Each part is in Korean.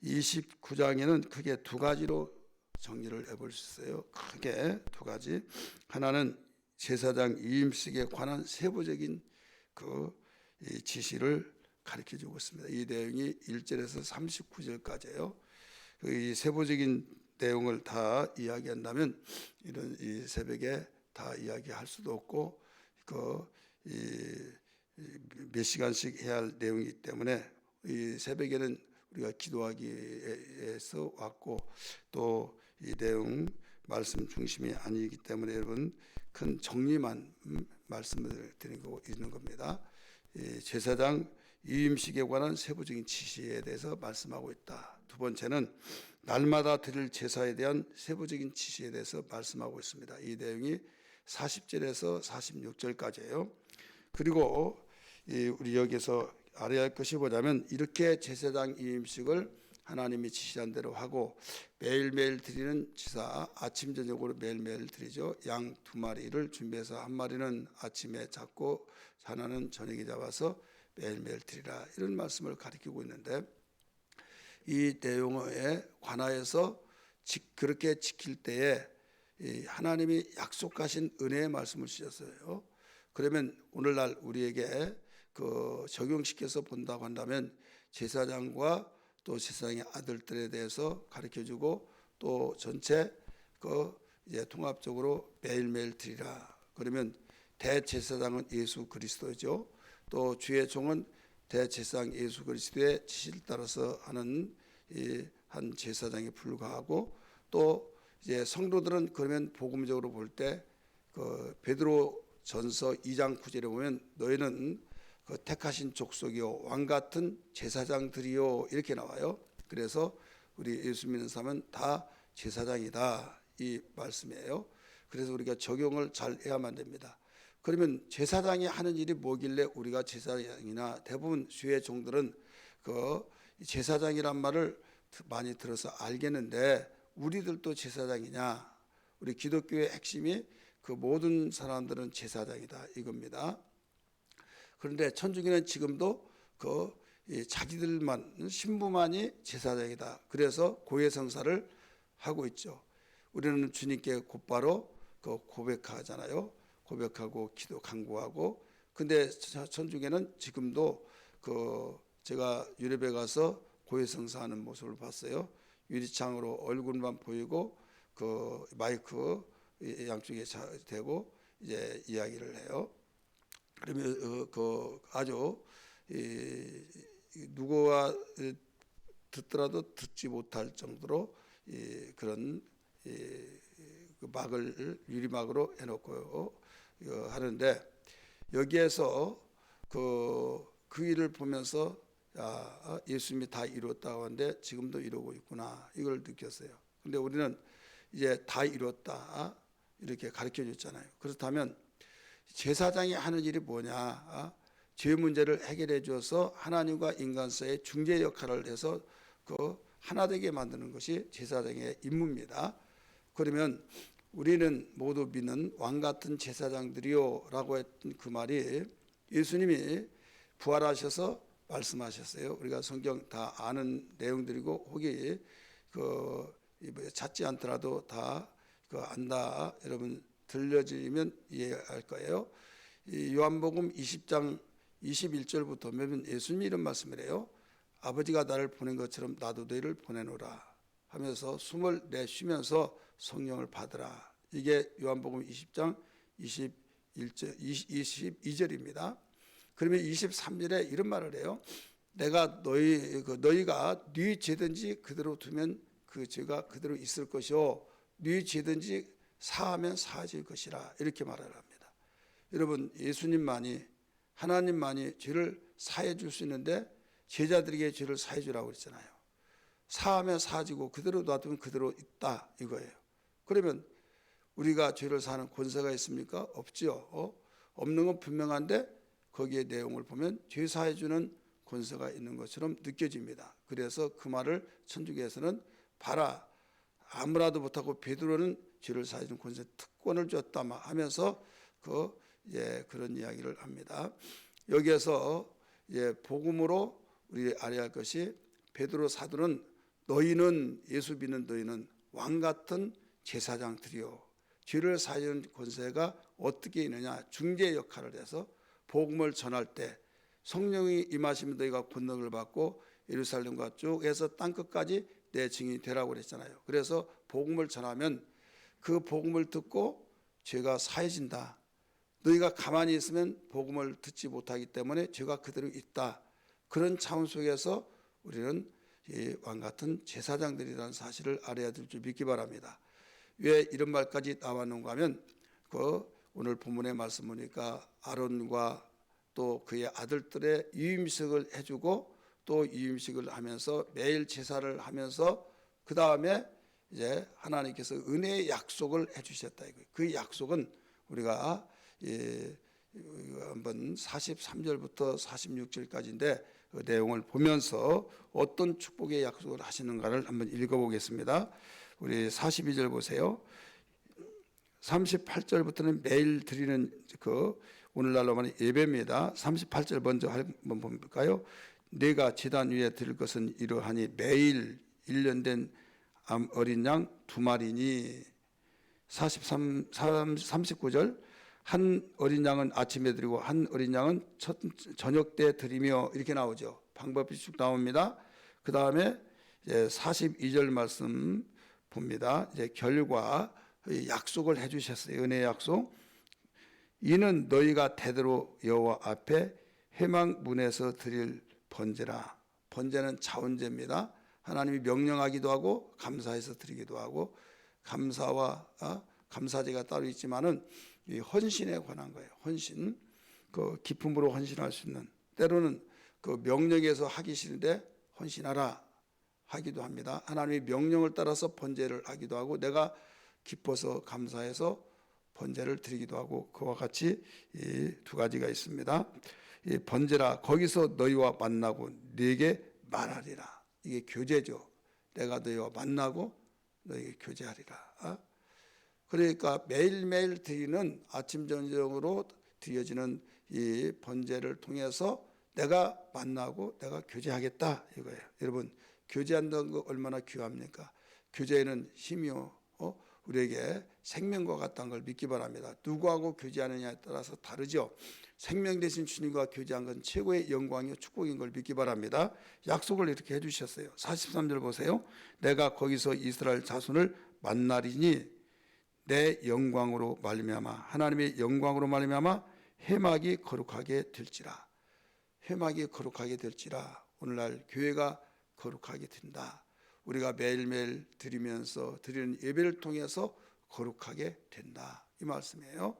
29장에는 크게 두 가지로 정리를 해볼 수 있어요. 크게 두 가지. 하나는 제사장 이임식에 관한 세부적인 이 지시를 가르쳐 주고 있습니다. 이 내용이 1절에서 39절까지예요. 이 세부적인 내용을 다 이야기한다면 이런 이 새벽에 다 이야기할 수도 없고 몇 시간씩 해야 할 내용이기 때문에 이 새벽에는 우리가 기도하기 위해서 왔고 또 이 내용 말씀 중심이 아니기 때문에 여러분 큰 정리만 말씀을 드리고 있는 겁니다. 제사장 이임식에 관한 세부적인 지시에 대해서 말씀하고 있다. 두 번째는 날마다 드릴 제사에 대한 세부적인 지시에 대해서 말씀하고 있습니다. 이 내용이 40절에서 46절까지예요. 그리고 우리 여기서 알아야 할 것이 뭐냐면 이렇게 제사장 이임식을 하나님이 지시한 대로 하고 매일매일 드리는 제사, 아침 저녁으로 매일매일 드리죠. 양 2마리를 준비해서 1마리는 아침에 잡고 하나는 저녁에 잡아서 매일매일 드리라, 이런 말씀을 가리키고 있는데 이 내용에 관하여서 그렇게 지킬 때에 하나님이 약속하신 은혜의 말씀을 주셨어요. 그러면 오늘날 우리에게 적용시켜서 본다고 한다면 제사장과 또 제사장의 아들들에 대해서 가르쳐주고 또 전체 이제 통합적으로 매일매일 드리라. 그러면 대제사장은 예수 그리스도죠. 또 주의 종은 대제사장 예수 그리스도의 지시를 따라서 하는 한 제사장에 불과하고 또 이제 성도들은 그러면 복음적으로 볼 때 베드로 전서 2장 9절에 보면 너희는 택하신 족속이요 왕 같은 제사장들이요 이렇게 나와요. 그래서 우리 예수 믿는 사람은 다 제사장이다, 이 말씀이에요. 그래서 우리가 적용을 잘 해야만 됩니다. 그러면 제사장이 하는 일이 뭐길래 우리가 제사장이나, 대부분 주의 종들은 제사장이란 말을 많이 들어서 알겠는데 우리들도 제사장이냐? 우리 기독교의 핵심이 모든 사람들은 제사장이다 이겁니다. 그런데 천주교는 지금도 자기들만, 신부만이 제사장이다. 그래서 고해성사를 하고 있죠. 우리는 주님께 곧바로 고백하잖아요. 고백하고 기도 간구하고. 근데 천주교는 지금도 제가 유럽에 가서 고해성사하는 모습을 봤어요. 유리창으로 얼굴만 보이고 마이크 양쪽에 대고 이제 이야기를 해요. 그러면 아주 누구가 듣더라도 듣지 못할 정도로 그런 막을 유리막으로 해놓고 하는데 여기에서 그 일을 보면서 예수님이 다 이뤘다고 하는데 지금도 이루고 있구나, 이걸 느꼈어요. 근데 우리는 이제 다 이뤘다 이렇게 가르쳐 줬잖아요. 그렇다면 제사장이 하는 일이 뭐냐? 죄 문제를 해결해 줘서 하나님과 인간 사이의 중재 역할을 해서 하나 되게 만드는 것이 제사장의 임무입니다. 그러면 우리는 모두 믿는 왕 같은 제사장들이요 라고 했던 그 말이 예수님이 부활하셔서 말씀하셨어요. 우리가 성경 다 아는 내용들이고 혹이 찾지 않더라도 다 안다. 여러분 들려지면 이해할 거예요. 요한복음 20장 21절부터 보면 예수님이 이런 말씀을 해요. 아버지가 나를 보낸 것처럼 나도 너희를 보내노라 하면서 숨을 내쉬면서 성령을 받으라. 이게 요한복음 20장 22절입니다. 그러면 23절에 이런 말을 해요. 내가 너희가 네 죄든지 그대로 두면 그 죄가 그대로 있을 것이요 네 죄든지 사하면 사해질 것이라, 이렇게 말을 합니다. 여러분 예수님만이, 하나님만이 죄를 사해 줄 수 있는데 제자들에게 죄를 사해 주라고 그랬잖아요. 사하면 사해지고 그대로 놔두면 그대로 있다 이거예요. 그러면 우리가 죄를 사는 권세가 있습니까? 없지요. 없는 건 분명한데 거기에 내용을 보면 죄 사해 주는 권세가 있는 것처럼 느껴집니다. 그래서 그 말을 천주교에서는 봐라, 아무라도 못하고 베드로는 죄를 사해 주는 권세 특권을 줬다 하면서 그런 이야기를 합니다. 여기에서 복음으로 우리 알아야 할 것이 베드로 사도는 너희는 예수 믿는 너희는 왕 같은 제사장들이요 죄를 사하는 권세가 어떻게 있느냐 중재 역할을 해서 복음을 전할 때 성령이 임하시면 너희가 권능을 받고 예루살렘과 쭉 해서 땅끝까지 내 증인이 되라고 그랬잖아요. 그래서 복음을 전하면 그 복음을 듣고 죄가 사해진다. 너희가 가만히 있으면 복음을 듣지 못하기 때문에 죄가 그대로 있다. 그런 차원 속에서 우리는 이 왕 같은 제사장들이라는 사실을 알아야 될 줄 믿기 바랍니다. 왜 이런 말까지 나왔는가 하면 그 오늘 본문의 말씀 보니까 아론과 또 그의 아들들의 유임식을 해주고 또 유임식을 하면서 매일 제사를 하면서 그 다음에 이제 하나님께서 은혜의 약속을 해주셨다 이거예요. 그 약속은 우리가 한번 43절부터 46절까지인데 그 내용을 보면서 어떤 축복의 약속을 하시는가를 한번 읽어보겠습니다. 우리 42절 보세요. 38절부터는 매일 드리는 그 오늘날로 말하면 예배입니다. 38절 먼저 한번 볼까요? 내가 제단 위에 드릴 것은 이러하니 매일 1년 된 어린 양 2마리니 39절 한 어린 양은 아침에 드리고 한 어린 양은 저녁 때 드리며 이렇게 나오죠. 방법이 쭉 나옵니다. 그 다음에 42절 말씀 봅니다. 이제 결과 약속을 해주셨어요. 은혜의 약속. 이는 너희가 대대로 여호와 앞에 회막문에서 드릴 번제라. 번제는 자원제입니다. 하나님이 명령하기도 하고 감사해서 드리기도 하고 감사와 감사제가 따로 있지만은 이 헌신에 관한 거예요. 헌신, 그 기쁨으로 헌신할 수 있는 때로는 그 명령에서 하기 싫은데 헌신하라 하기도 합니다. 하나님의 명령을 따라서 번제를 하기도 하고 내가 기뻐서 감사해서 번제를 드리기도 하고 그와 같이 이 두 가지가 있습니다. 이 번제라 거기서 너희와 만나고 네게 말하리라. 이게 교제죠. 내가 너희와 만나고 너희에게 교제하리라. 그러니까 매일매일 드리는 아침 저녁으로 드려지는 이 번제를 통해서 내가 만나고 내가 교제하겠다 이거예요. 여러분 교제한다는 거 얼마나 귀합니까? 교제에는 힘이요 우리에게 생명과 같다는 걸 믿기 바랍니다. 누구하고 교제하느냐에 따라서 다르죠. 생명 대신 주님과 교제한 건 최고의 영광이요 축복인 걸 믿기 바랍니다. 약속을 이렇게 해주셨어요. 43절 보세요. 내가 거기서 이스라엘 자손을 만나리니 내 영광으로 말미암아 하나님의 영광으로 말미암아 회막이 거룩하게 될지라. 회막이 거룩하게 될지라. 오늘날 교회가 거룩하게 된다. 우리가 매일매일 드리면서 드리는 예배를 통해서 거룩하게 된다. 이 말씀이에요.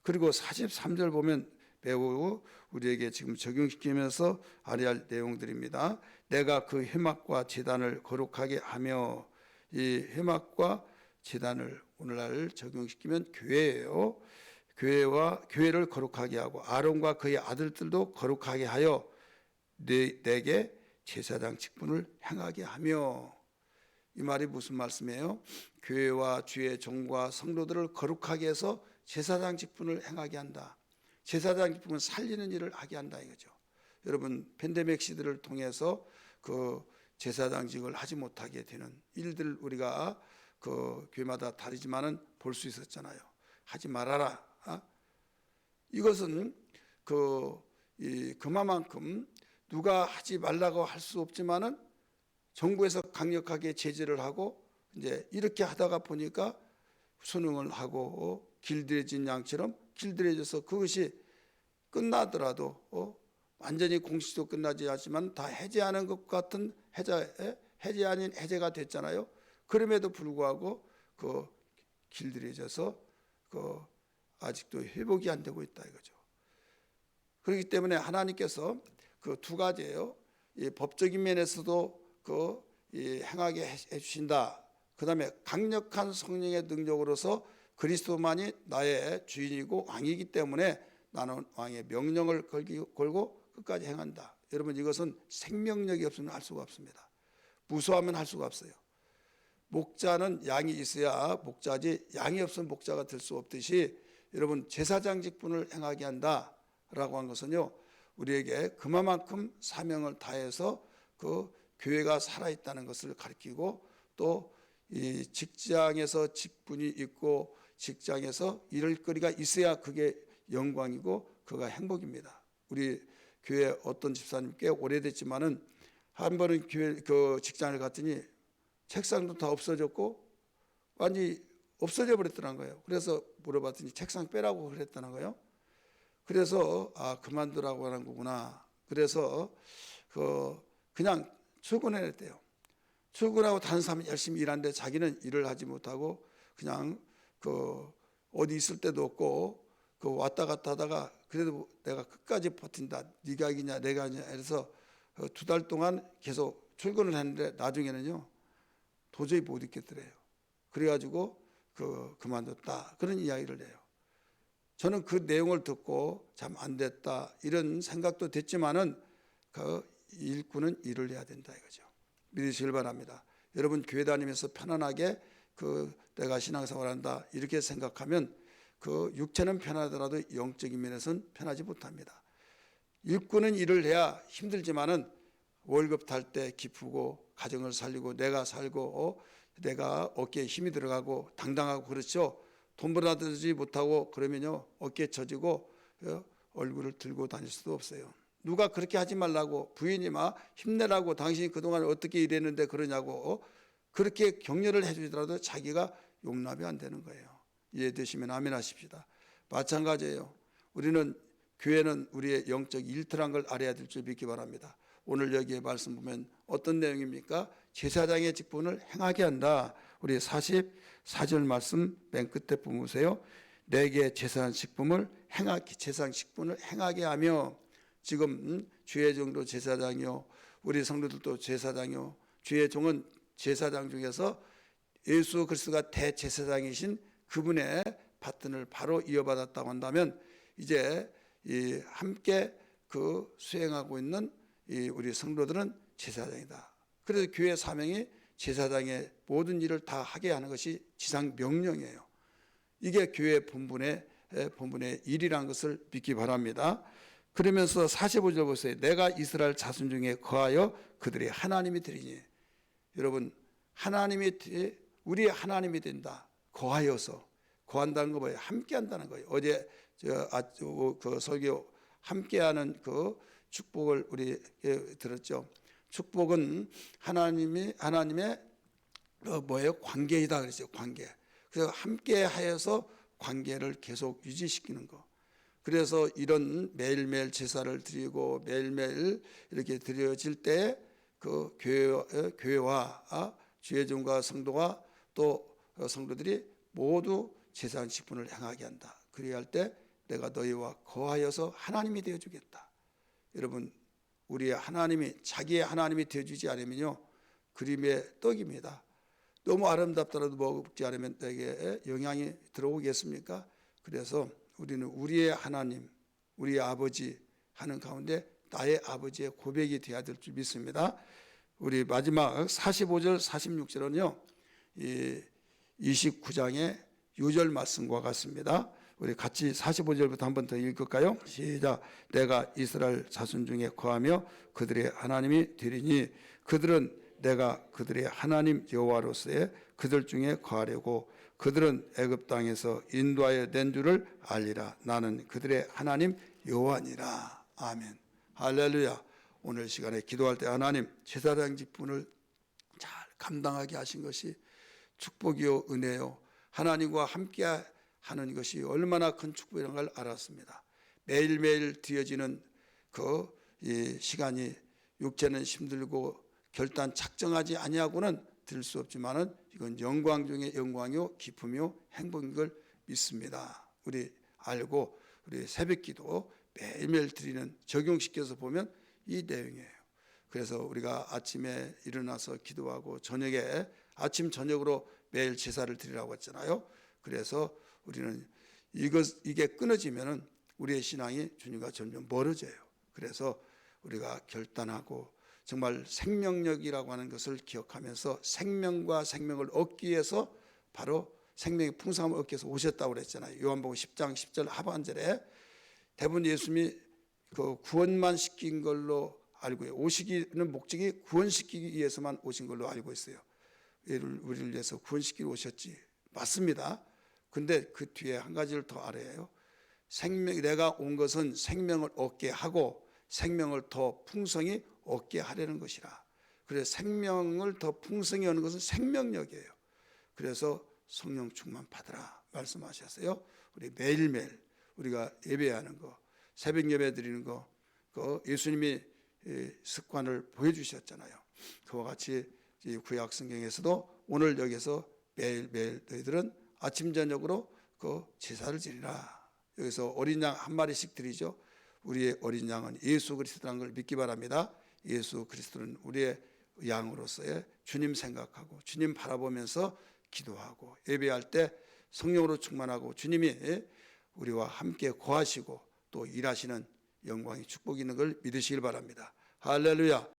그리고 43절 보면 매우 우리에게 지금 적용시키면서 알아야 할 내용들입니다. 내가 그 회막과 제단을 거룩하게 하며 이 회막과 제단을 오늘날 적용시키면 교회예요. 교회를 거룩하게 하고 아론과 그의 아들들도 거룩하게 하여 내게 제사장 직분을 행하게 하며 이 말이 무슨 말씀이에요? 교회와 주의 종과 성도들을 거룩하게 해서 제사장 직분을 행하게 한다. 제사장 직분은 살리는 일을 하게 한다 이거죠. 여러분 팬데믹 시대를 통해서 그 제사장직을 하지 못하게 되는 일들 우리가 그 교회마다 다르지만은 볼 수 있었잖아요. 하지 말아라. 이것은 그만큼 누가 하지 말라고 할 수 없지만은 정부에서 강력하게 제재를 하고 이제 이렇게 하다가 보니까 순응을 하고 길들여진 양처럼 길들여져서 그것이 끝나더라도 완전히 공식적으로 끝나지 않지만 다 해제하는 것 같은 해제 아닌 해제가 됐잖아요. 그럼에도 불구하고 그 길들여져서 그 아직도 회복이 안 되고 있다 이거죠. 그렇기 때문에 하나님께서 그 두 가지예요. 이 법적인 면에서도 행하게 해주신다. 그 다음에 강력한 성령의 능력으로서 그리스도만이 나의 주인이고 왕이기 때문에 나는 왕의 명령을 걸고 끝까지 행한다. 여러분 이것은 생명력이 없으면 할 수가 없습니다. 무서워하면 할 수가 없어요. 목자는 양이 있어야 목자지 양이 없으면 목자가 될 수 없듯이 여러분 제사장 직분을 행하게 한다라고 한 것은요 우리에게 그만큼 사명을 다해서 그 교회가 살아있다는 것을 가리키고 또 이 직장에서 직분이 있고 직장에서 이럴 거리가 있어야 그게 영광이고 그가 행복입니다. 우리 교회 어떤 집사님 꽤 오래됐지만은 한 번은 교회 그 직장을 갔더니 책상도 다 없어졌고 완전히 없어져 버렸다는 거예요. 그래서 물어봤더니 책상 빼라고 그랬다는 거예요. 그래서 그만두라고 하는 거구나. 그래서 그냥 출근해냈대요. 출근하고 다른 사람은 열심히 일하는데 자기는 일을 하지 못하고 그냥 어디 있을 데도 없고 왔다 갔다 하다가 그래도 내가 끝까지 버틴다. 네가 이기냐 내가 이기냐 해서 2달 동안 계속 출근을 했는데 나중에는요 도저히 못 있겠더래요. 그래가지고 그만뒀다 그런 이야기를 해요. 저는 그 내용을 듣고 참 안 됐다 이런 생각도 됐지만은 일꾼은 일을 해야 된다 이거죠. 믿으시길 바랍니다. 여러분 교회 다니면서 편안하게 내가 신앙생활한다 이렇게 생각하면 육체는 편하더라도 영적인 면에서는 편하지 못합니다. 일꾼은 일을 해야 힘들지만은 월급 탈 때 기쁘고 가정을 살리고 내가 살고 내가 어깨에 힘이 들어가고 당당하고 그렇죠. 돈 벌어들지 못하고 그러면요 어깨 처지고 얼굴을 들고 다닐 수도 없어요. 누가 그렇게 하지 말라고 부인이 막 힘내라고 당신이 그동안 어떻게 일했는데 그러냐고 그렇게 격려를 해주더라도 자기가 용납이 안 되는 거예요. 이해되시면 아멘 하십시다. 마찬가지예요. 우리는 교회는 우리의 영적 일터란 걸 알아야 될 줄 믿기 바랍니다. 오늘 여기에 말씀 보면 어떤 내용입니까? 제사장의 직분을 행하게 한다. 우리 44절 말씀 맨 끝에 보세요. 내게 제사장 직분을 행하게 하며 지금 주의 종도 제사장이요 우리 성도들도 제사장이요 주의 종은 제사장 중에서 예수 그리스도가 대제사장이신 그분의 바튼을 바로 이어받았다고 한다면 이제 함께 수행하고 있는 우리 성도들은 제사장이다. 그래서 교회 사명이 제사장의 모든 일을 다 하게 하는 것이 지상 명령이에요. 이게 교회 본분의 일이라는 것을 믿기 바랍니다. 그러면서 45절 보세요. 내가 이스라엘 자손 중에 거하여 그들의 하나님이 되리니. 여러분 하나님이 우리의 하나님이 된다. 거한다는 거 뭐예요? 함께 한다는 거예요. 어제 설교 함께하는 축복을 우리 들었죠. 축복은 하나님의 관계이다 그랬어요. 관계. 그래서 함께하여서 관계를 계속 유지시키는 거. 그래서 이런 매일매일 제사를 드리고 매일매일 이렇게 드려질 때 교회와 주의 종과 성도가 또 성도들이 모두 제사장 직분을 행하게 한다. 그래야 할 때 내가 너희와 거하여서 하나님이 되어주겠다. 여러분 우리의 하나님이 자기의 하나님이 되어주지 않으면요 그림의 떡입니다. 너무 아름답더라도 먹지 않으면 내게 영향이 들어오겠습니까? 그래서 우리는 우리의 하나님, 우리의 아버지 하는 가운데 나의 아버지의 고백이 되어야 될 줄 믿습니다. 우리 마지막 45절 46절은요 29장의 6절 말씀과 같습니다. 우리 같이 45절부터 한 번 더 읽을까요? 시작. 내가 이스라엘 자손 중에 거하며 그들의 하나님이 되리니 그들은 내가 그들의 하나님 여호와로서의 그들 중에 거하려고 그들은 애굽 땅에서 인도하여 낸 줄을 알리라. 나는 그들의 하나님 여호와니라. 아멘. 할렐루야. 오늘 시간에 기도할 때 하나님 제사장 직분을 잘 감당하게 하신 것이 축복이요 은혜요 하나님과 함께 하는 것이 얼마나 큰 축복이라는 걸 알았습니다. 매일매일 드려지는 이 시간이 육체는 힘들고 결단 작정하지 아니하고는 들 수 없지만은 이건 영광 중에 영광이요 기쁨이요 행복인 걸 믿습니다. 우리 알고 우리 새벽기도 매일매일 드리는 적용시켜서 보면 이 내용이에요. 그래서 우리가 아침에 일어나서 기도하고 저녁에 아침 저녁으로 매일 제사를 드리라고 했잖아요. 그래서 우리는 이게 끊어지면은 우리의 신앙이 주님과 점점 멀어져요. 그래서 우리가 결단하고 정말 생명력이라고 하는 것을 기억하면서 생명과 생명을 얻기 위해서 바로 생명의 풍성함을 얻기 위해서 오셨다고 그랬잖아요. 요한복음 10장 10절 하반절에 대부분 예수님이 구원만 시킨 걸로 알고 해요. 오시기는 목적이 구원시키기 위해서만 오신 걸로 알고 있어요. 우리를 위해서 구원시키러 오셨지. 맞습니다. 근데 그 뒤에 한 가지를 더 알아야 해요. 내가 온 것은 생명을 얻게 하고 생명을 더 풍성히 얻게 하려는 것이라. 그래서 생명을 더 풍성히 얻는 것은 생명력이에요. 그래서 성령 충만 받으라 말씀하셨어요. 우리 매일매일 우리가 예배하는 거, 새벽 예배 드리는 거, 그 예수님이 습관을 보여주셨잖아요. 그와 같이 구약 성경에서도 오늘 여기서 매일매일 너희들은 아침 저녁으로 그 제사를 지내라. 여기서 어린 양 한 마리씩 드리죠. 우리의 어린 양은 예수 그리스도라는 걸 믿기 바랍니다. 예수 그리스도는 우리의 양으로서의 주님 생각하고 주님 바라보면서 기도하고 예배할 때 성령으로 충만하고 주님이 우리와 함께 거하시고 또 일하시는 영광이 축복이 있는 걸 믿으시길 바랍니다. 할렐루야.